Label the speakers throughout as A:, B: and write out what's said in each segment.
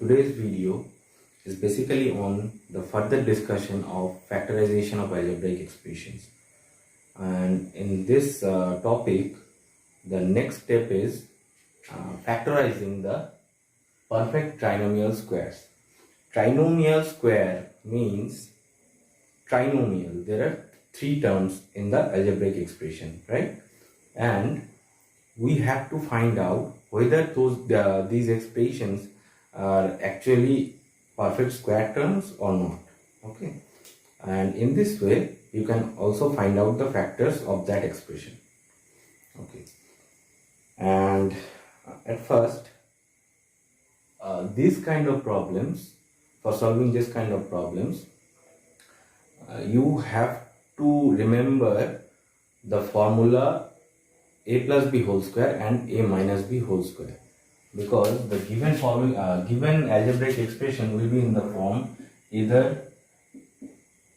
A: Today's video is basically on the further discussion of factorization of algebraic expressions. And in this topic, the next step is factorizing the perfect trinomial squares. Trinomial square means trinomial. There are three terms in the algebraic expression, right? And we have to find out whether these expressions are actually perfect square terms or not. Okay, and in this way you can also find out the factors of that expression. Okay, and at first these kind of problems, for solving this kind of problems, you have to remember the formula a plus b whole square and a minus b whole square, because the given formula, given algebraic expression will be in the form either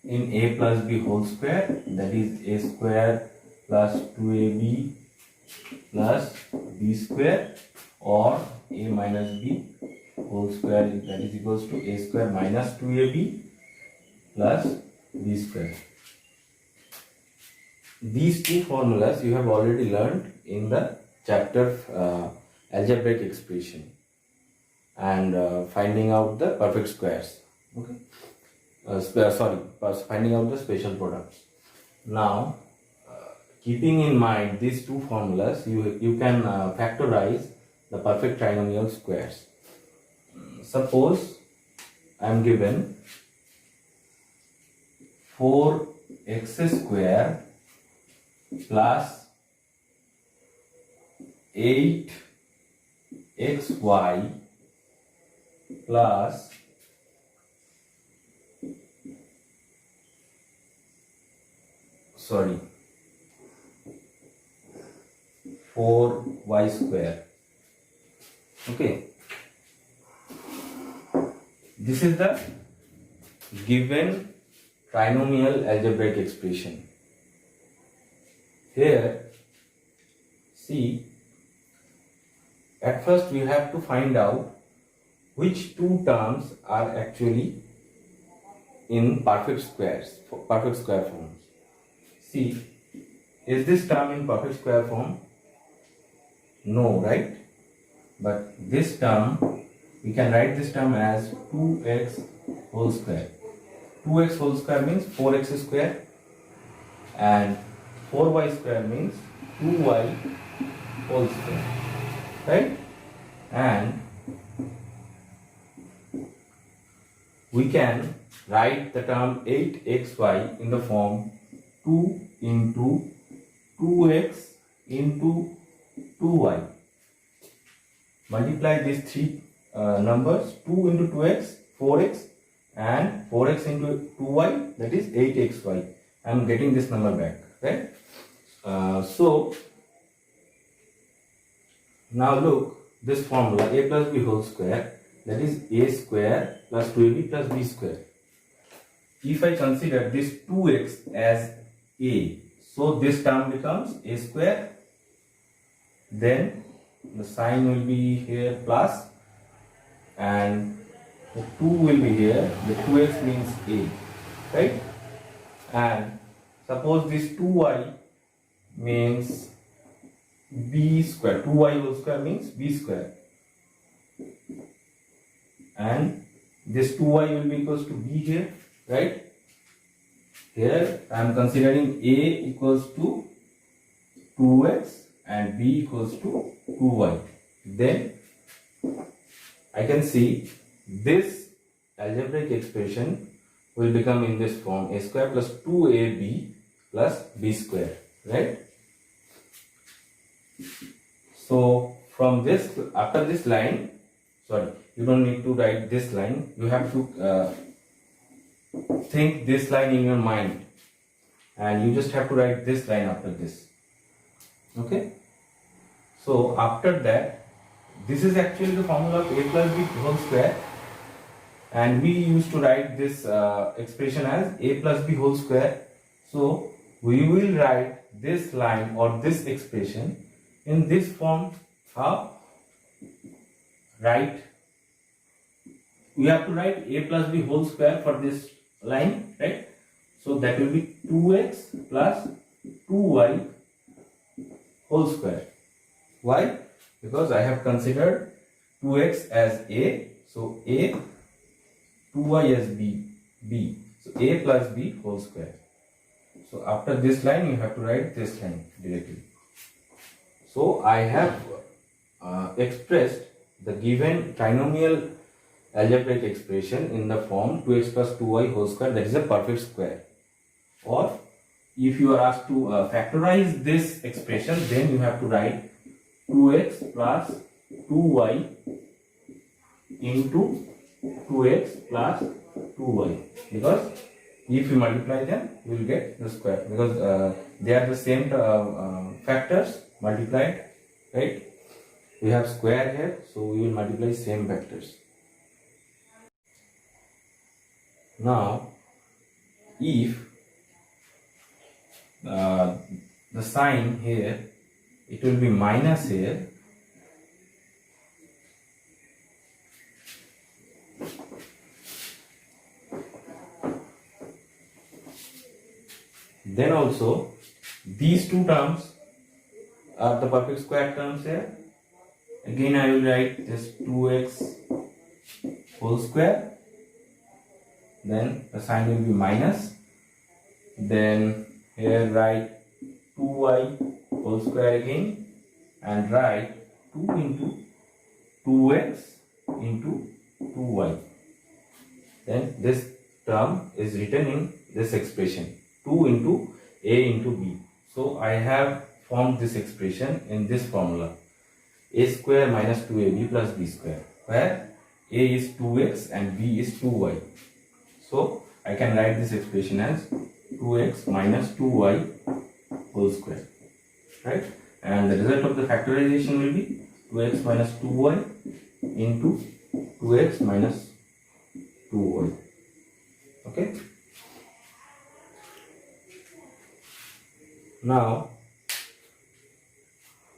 A: in a plus b whole square, that is a square plus 2ab plus b square, or a minus b whole square, that is equals to a square minus 2ab plus b square. These two formulas you have already learned in the chapter algebraic expression and finding out the perfect squares. Okay, finding out the special products. Now, keeping in mind these two formulas, you can factorize the perfect trinomial squares. Suppose I am given 4x square plus 8xy plus 4y square. Okay, this is the given trinomial algebraic expression. Here, see, at first we have to find out which two terms are actually in perfect squares, perfect square forms. See, is this term in perfect square form? No, right? But this term, we can write this term as 2x whole square. 2x whole square means 4x square, and 4y square means 2y whole square, right? And we can write the term 8xy in the form 2 into 2x into 2y. Multiply these three numbers, 2 into 2x, 4x, and 4x into 2y, that is 8xy. I am getting this number back, right? So now look, this formula a plus b whole square, that is a square plus 2ab plus b square. If I consider this 2x as a, so this term becomes a square, then the sign will be here plus, and the 2 will be here, the 2x means a, right? And suppose this 2y means b square, 2y whole square means b square, and this 2y will be equals to b here, right? Here I am considering a equals to 2x and b equals to 2y. Then I can see this algebraic expression will become in this form, a square plus 2ab plus b square, right? So from this, after this line, you don't need to write this line, you have to think this line in your mind, and you just have to write this line after this. Okay, so after that, this is actually the formula of a plus b whole square, and we used to write this expression as a plus b whole square. So we will write this line or this expression in this form. How? Write we have to write a plus b whole square for this line, right? So that will be 2x plus 2y whole square. Why? Because I have considered 2x as a, so a, 2y as b, so a plus b whole square. So after this line you have to write this line directly. So I have expressed the given trinomial algebraic expression in the form 2x plus 2y whole square, that is a perfect square. Or if you are asked to factorize this expression, then you have to write 2x plus 2y into 2x plus 2y, because if you multiply them you will get the square, because they are the same factors multiplied, right? We have square here, so we will multiply same factors. Now if the sign here, it will be minus here, then also these two terms are the perfect square terms here. Again I will write this 2x whole square, then the sign will be minus, then here write 2y whole square again, and write 2 into 2x into 2y. Then this term is written in this expression, 2 into a into b. So I have formed this expression in this formula, a square minus 2ab plus b square, where a is 2x and b is 2y. So I can write this expression as 2x minus 2y whole square, right? And the result of the factorization will be 2x minus 2y into 2x minus 2y. Okay. Now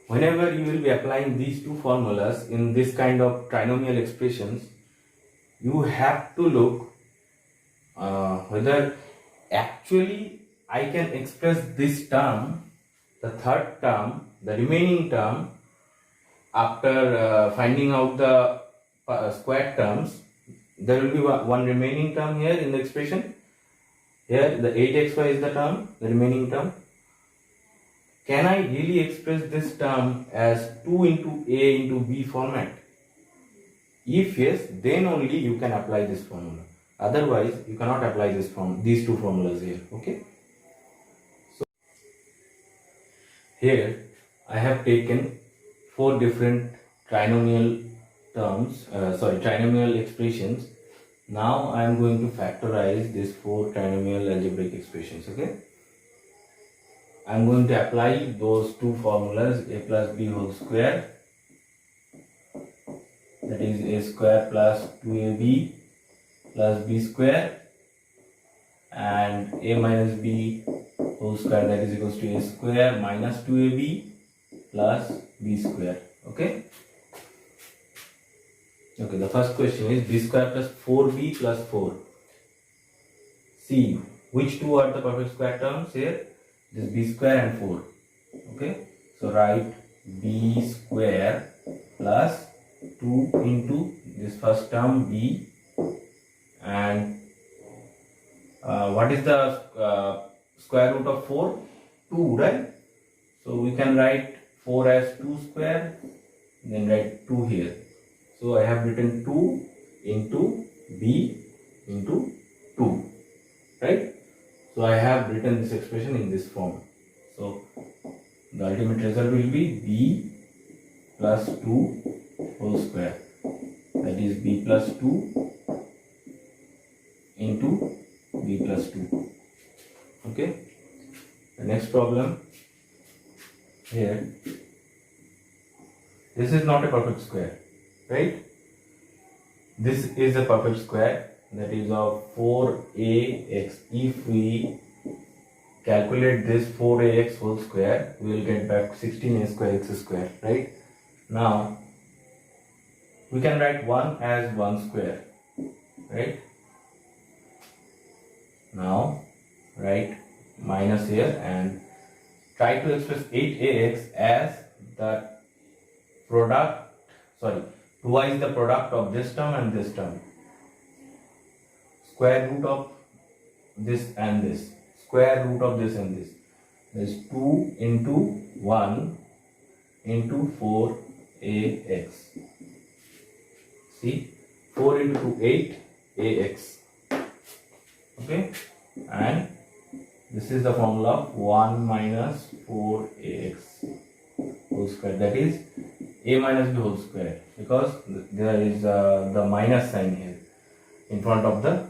A: whenever you will be applying these two formulas in this kind of trinomial expressions, you have to look whether actually I can express this term, the third term, the remaining term, after finding out the square terms. There will be one remaining term here in the expression. Here the 8xy is the term, the remaining term. Can I really express this term as 2 into a into b format? If yes, then only you can apply this formula. Otherwise, you cannot apply these two formulas here. Okay. So here I have taken 4 different trinomial trinomial expressions. Now I am going to factorize these 4 trinomial algebraic expressions. Okay. I am going to apply those two formulas, a plus b whole square, that is a square plus 2ab plus b square, and a minus b whole square, that is equals to a square minus 2ab plus b square. Okay. Okay, the first question is b square plus 4b plus 4. See which two are the perfect square terms here. This b square and 4. Okay, so write b square plus 2 into this first term b, and what is the square root of 4? 2, right? So we can write 4 as 2 square, then write 2 here. So I have written 2 into b into 2, right? So I have written this expression in this form. So the ultimate result will be b plus 2 whole square, that is b plus 2 into b plus 2. Okay. The next problem here, this is not a perfect square, right? This is a perfect square, that is of 4ax. If we calculate this 4ax whole square, we will get back 16a square x square, right? Now we can write 1 as 1 square, right? Now write minus here and try to express 8ax as the product, twice the product of this term and this term. Square root of this and this. Square root of this and this. Is 2 into 1 into 4ax. See, 4 into 8 ax. Okay, and this is the formula of 1 minus 4ax whole square, that is a minus b whole square, because there is the minus sign here in front of the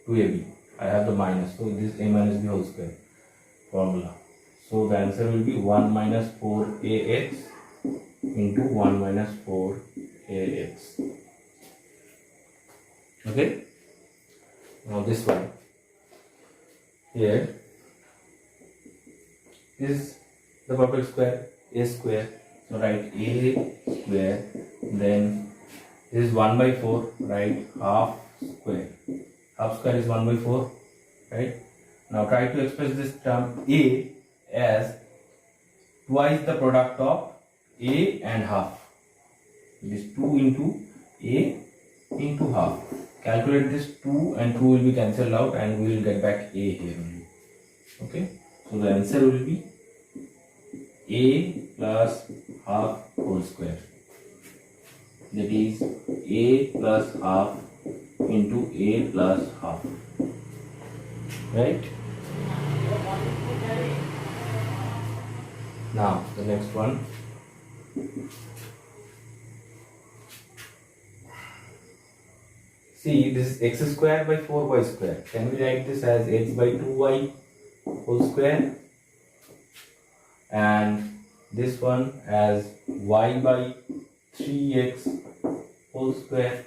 A: 2ab. I have the minus, so this a minus b whole square formula. So the answer will be 1 minus 4ax into 1 minus 4ax. Okay, now this one here is the perfect square, a square. So write a square, then this is 1 by 4, write half square. Half square is 1 by 4, right? Now try to express this term a as twice the product of a and half. It is 2 into a into half. Calculate this, 2 and 2 will be cancelled out and we will get back a here only. Okay, so the answer will be a plus half whole square. That is a plus half into a plus half. Right? Now the next one. See, this is x square by 4y square. Can we write this as x by 2y whole square? And this one as y by 3x whole square.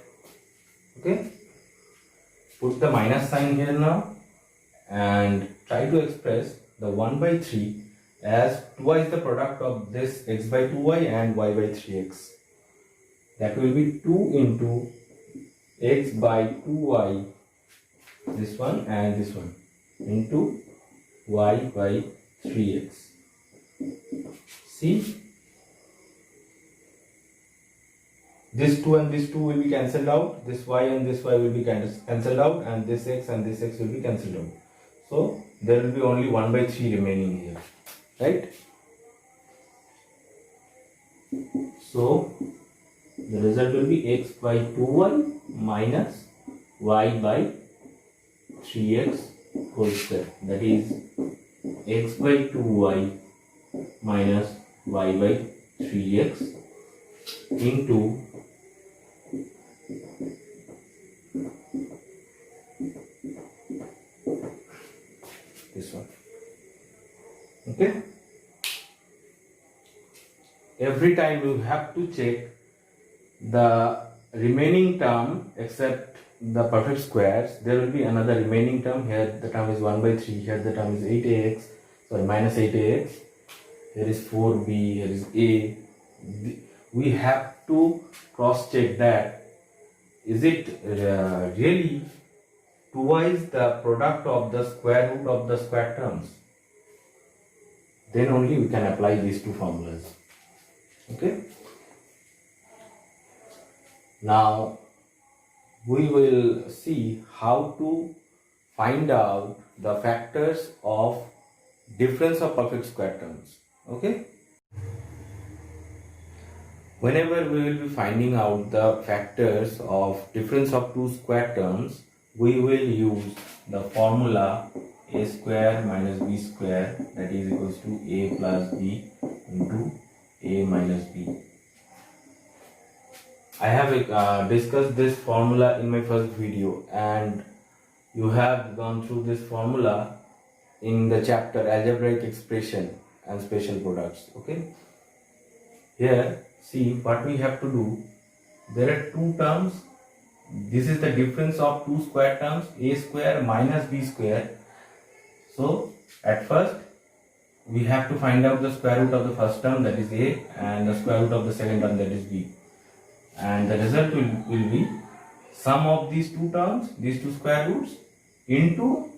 A: Okay? Put the minus sign here now and try to express the 1 by 3 as twice the product of this x by 2y and y by 3x. That will be 2 into x by 2y, this one and this one, into y by 3x. See, this 2 and this 2 will be cancelled out, this y and this y will be cancelled out, and this x and this x will be cancelled out. So there will be only 1 by 3 remaining here, right? So the result will be x by 2y minus y by 3x whole square. That is x by 2y minus y by 3x into this one. Okay? Every time you have to check the remaining term except the perfect squares. There will be another remaining term. Here the term is 1 by 3, here the term is 8ax, sorry, minus 8ax. Here is 4b, here is a. We have to cross check that is it really twice the product of the square root of the square terms. Then only we can apply these two formulas. Okay. Now we will see how to find out the factors of difference of perfect square terms. Okay. Whenever we will be finding out the factors of difference of two square terms, we will use the formula a square minus b square, that is equals to a plus b into a minus b. I have discussed this formula in my first video, and you have gone through this formula in the chapter Algebraic expression and special products. Okay. Here, see what we have to do. There are two terms. This is the difference of two square terms, a square minus b square. So at first we have to find out the square root of the first term, that is a, and the square root of the second term, that is b. And the result will be sum of these two terms, these two square roots, into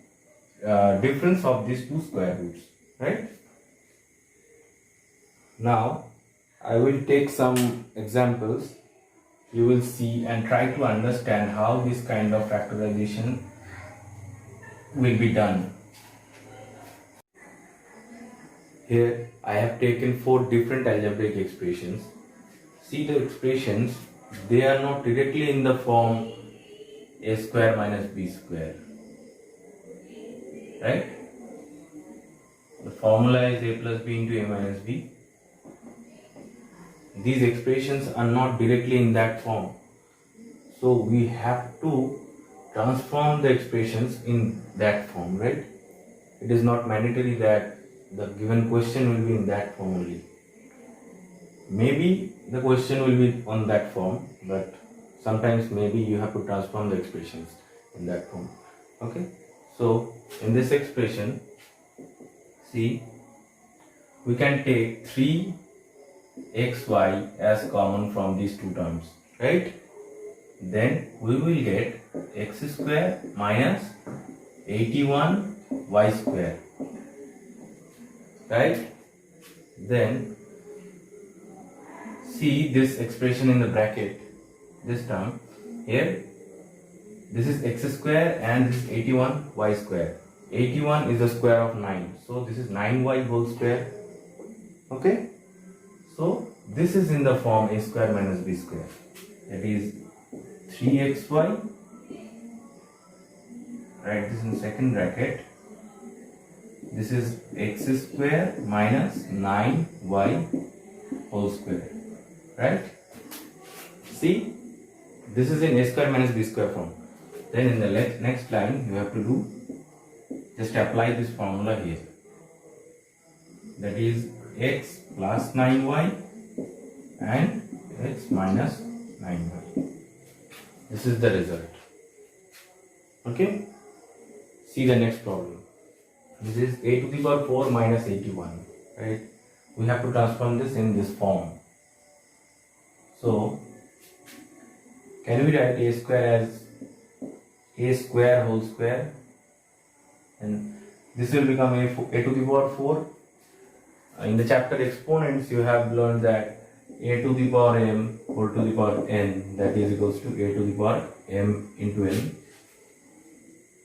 A: difference of these two square roots, right? Now I will take some examples. You will see and try to understand how this kind of factorization will be done. Here I have taken 4 different algebraic expressions. See the expressions, they are not directly in the form a square minus b square, right? The formula is a plus b into a minus b. These expressions are not directly in that form, so we have to transform the expressions in that form, right? It is not mandatory that the given question will be in that form only. Maybe the question will be on that form, but sometimes maybe you have to transform the expressions in that form. Okay, so in this expression, see, we can take 3xy as common from these two terms, right? Then we will get x square minus 81y square, right? Then see this expression in the bracket, this term here, this is x square and this is 81y square. 81 is the square of 9, so this is 9y whole square. Okay, so this is in the form a square minus b square, that is 3xy, write this in second bracket, this is x square minus 9y whole square, right? See, this is in a square minus b square form. Then in the next line you have to do, just apply this formula here, that is x plus 9y and x minus 9y. This is the result. Okay, see the next problem. This is a to the power 4 minus 81, right? We have to transform this in this form. So can we write a square as a square whole square, and this will become a to the power 4. In the chapter exponents you have learned that a to the power m whole to the power n, that is equals to a to the power m into n.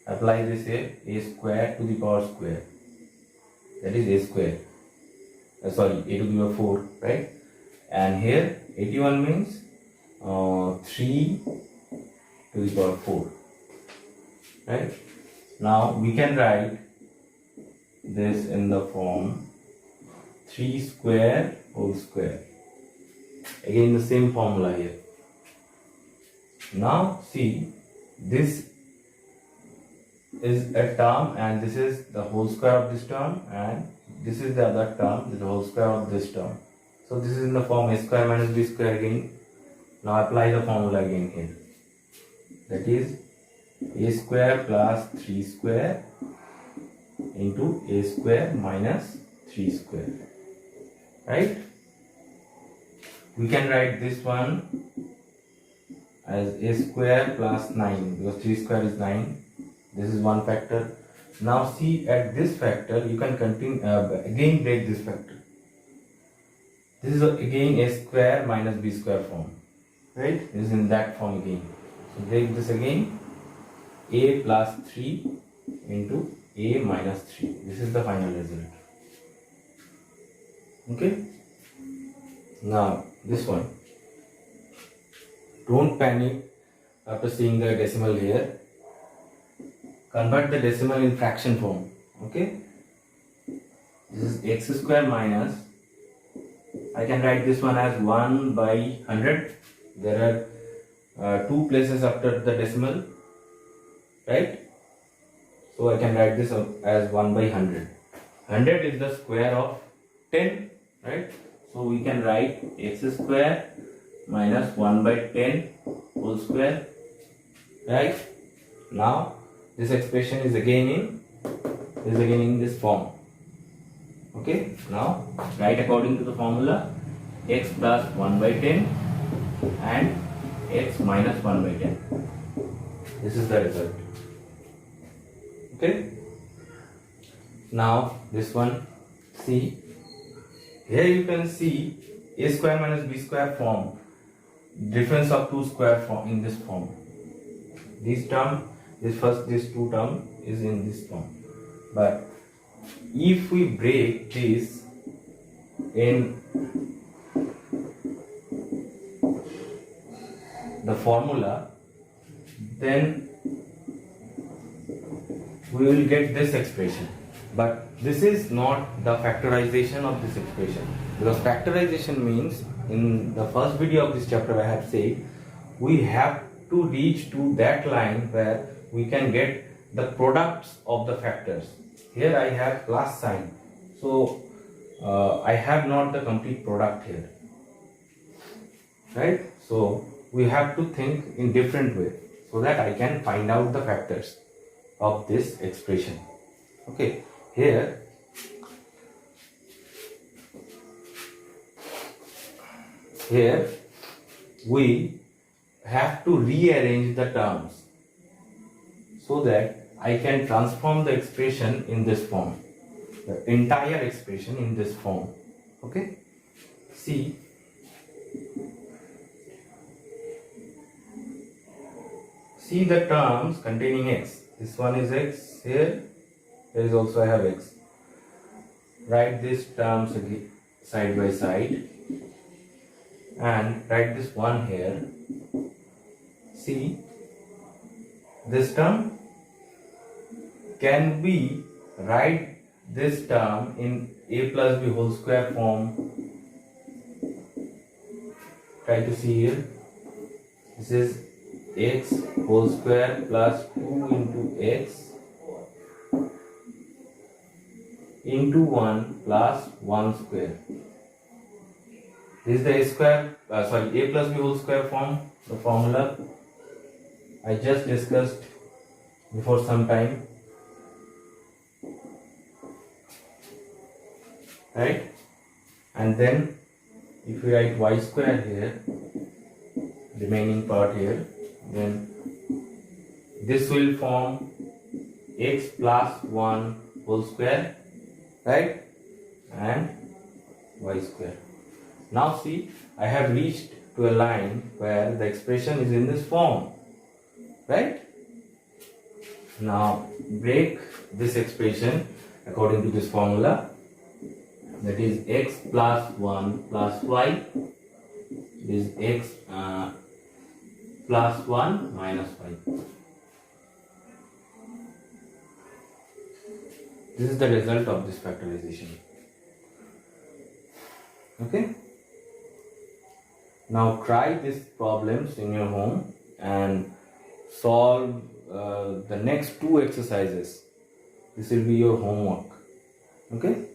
A: Apply this a square to the power square, that is a square, a to the power 4, right? And here 81 means 3 to the power 4, right? Now we can write this in the form 3 square whole square, again the same formula here. Now see, this is a term and this is the whole square of this term, and this is the other term, the whole square of this term. So this is in the form a square minus b square again. Now apply the formula again here, that is a square plus 3 square into a square minus 3 square, right? We can write this one as a square plus 9, because 3 square is 9. This is one factor. Now see, at this factor you can continue again break this factor. This is again a square minus b square form, right? This is in that form again. So break this again, a plus 3 into a minus 3. This is the final result. Okay. Now this one, don't panic after seeing the decimal here. Convert the decimal in fraction form. Okay, this is x square minus, I can write this one as 1 by 100. There are 2 places after the decimal, right? So I can write this as 1 by 100. 100 is the square of 10, right? So we can write x square minus 1 by 10 whole square, right? Now this expression is again in this form. Okay, now write according to the formula, x plus 1 by 10 and x minus 1 by 10. This is the result. Okay. Now this one, see, here you can see a square minus b square form, difference of two square form in this form. This term, this two term is in this form. But if we break this in the formula, then we will get this expression. But this is not the factorization of this expression, because factorization means, in the first video of this chapter I have said, we have to reach to that line where we can get the products of the factors. Here I have plus sign, so I have not the complete product here, right? So we have to think in different way so that I can find out the factors of this expression. Okay, here we have to rearrange the terms so that I can transform the expression in this form, the entire expression in this form. Okay, see, the terms containing x. This one is x, here is also I have x. Write these terms again side by side and write this one here. See, this term, can we write this term in a plus b whole square form? Try to see here. This is x whole square plus 2 into x into 1 plus 1 square. This is the a square, a plus b whole square form, the formula I just discussed before some time, right? And then if we write y square here, remaining part here, then this will form x plus 1 whole square, right? And y square. Now see, I have reached to a line where the expression is in this form, right? Now break this expression according to this formula, that is x plus 1 plus y is x plus 1 minus y. This is the result of this factorization. Okay. Now try these problems in your home and solve the next two exercises. This will be your homework. Okay.